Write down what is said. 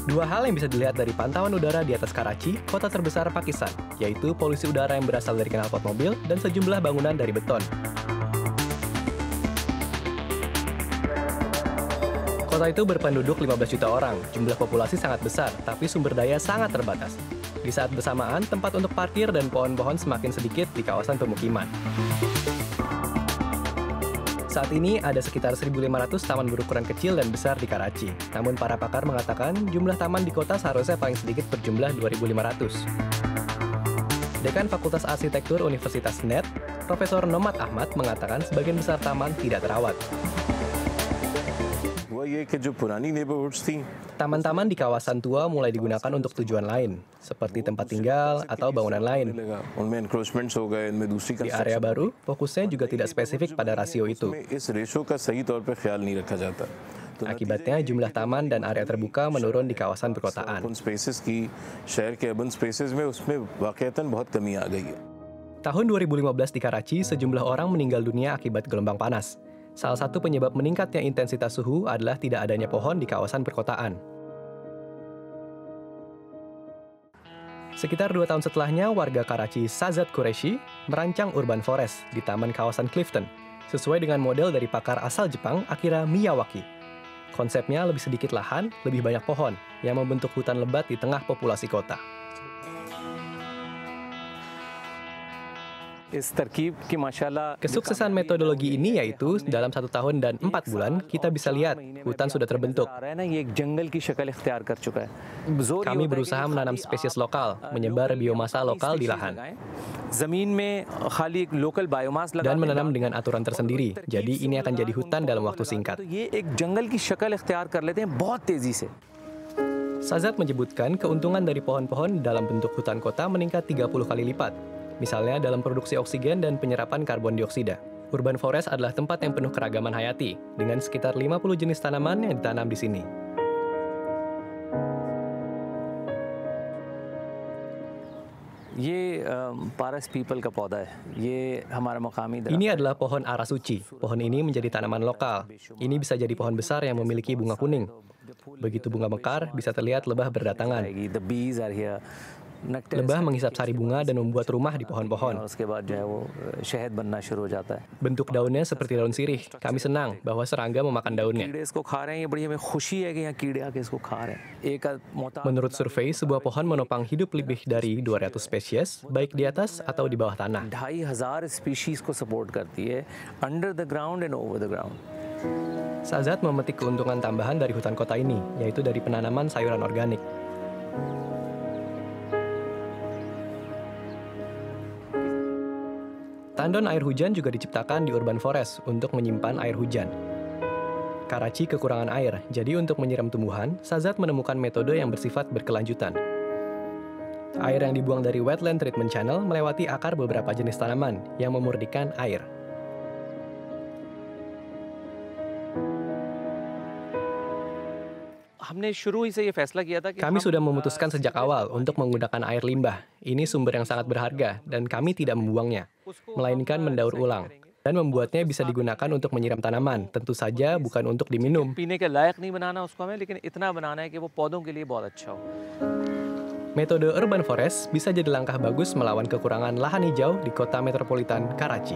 Dua hal yang bisa dilihat dari pantauan udara di atas Karachi, kota terbesar Pakistan, yaitu polusi udara yang berasal dari knalpot mobil dan sejumlah bangunan dari beton. Kota itu berpenduduk 15 juta orang, jumlah populasi sangat besar, tapi sumber daya sangat terbatas. Di saat bersamaan, tempat untuk parkir dan pohon-pohon semakin sedikit di kawasan pemukiman. Saat ini ada sekitar 1.500 taman berukuran kecil dan besar di Karachi. Namun para pakar mengatakan jumlah taman di kota seharusnya paling sedikit berjumlah 2.500. Dekan Fakultas Arsitektur Universitas NET, Profesor Nomad Ahmad mengatakan sebagian besar taman tidak terawat. Taman-taman di kawasan tua mulai digunakan untuk tujuan lain, seperti tempat tinggal atau bangunan lain. Di area baru, fokusnya juga tidak spesifik pada rasio itu. Akibatnya, jumlah taman dan area terbuka menurun di kawasan perkotaan. Tahun 2015 di Karachi, sejumlah orang meninggal dunia akibat gelombang panas. Salah satu penyebab meningkatnya intensitas suhu adalah tidak adanya pohon di kawasan perkotaan. Sekitar 2 tahun setelahnya, warga Karachi Shahzad Qureshi merancang urban forest di taman kawasan Clifton, sesuai dengan model dari pakar asal Jepang Akira Miyawaki. Konsepnya lebih sedikit lahan, lebih banyak pohon, yang membentuk hutan lebat di tengah populasi kota. Kesuksesan metodologi ini yaitu dalam 1 tahun dan 4 bulan kita bisa lihat hutan sudah terbentuk. Kami berusaha menanam spesies lokal, menyebar biomasa lokal di lahan, dan menanam dengan aturan tersendiri. Jadi ini akan jadi hutan dalam waktu singkat. Shahzad menyebutkan keuntungan dari pohon-pohon dalam bentuk hutan kota meningkat 30 kali lipat. Misalnya dalam produksi oksigen dan penyerapan karbon dioksida. Urban forest adalah tempat yang penuh keragaman hayati, dengan sekitar 50 jenis tanaman yang ditanam di sini. Ini adalah pohon ara suci. Pohon ini menjadi tanaman lokal. Ini bisa jadi pohon besar yang memiliki bunga kuning. Begitu bunga mekar, bisa terlihat lebah berdatangan. Lebah menghisap sari bunga dan membuat rumah di pohon-pohon. Bentuk daunnya seperti daun sirih. Kami senang bahwa serangga memakan daunnya. Menurut survei, sebuah pohon menopang hidup lebih dari 200 spesies, baik di atas atau di bawah tanah. Shahzad memetik keuntungan tambahan dari hutan kota ini, yaitu dari penanaman sayuran organik. Tandon air hujan juga diciptakan di urban forest untuk menyimpan air hujan. Karachi kekurangan air, jadi untuk menyiram tumbuhan, Shahzad menemukan metode yang bersifat berkelanjutan. Air yang dibuang dari wetland treatment channel melewati akar beberapa jenis tanaman yang memurnikan air. Kami sudah memutuskan sejak awal untuk menggunakan air limbah. Ini sumber yang sangat berharga, dan kami tidak membuangnya, melainkan mendaur ulang, dan membuatnya bisa digunakan untuk menyiram tanaman, tentu saja bukan untuk diminum. Metode urban forest bisa jadi langkah bagus melawan kekurangan lahan hijau di kota metropolitan Karachi.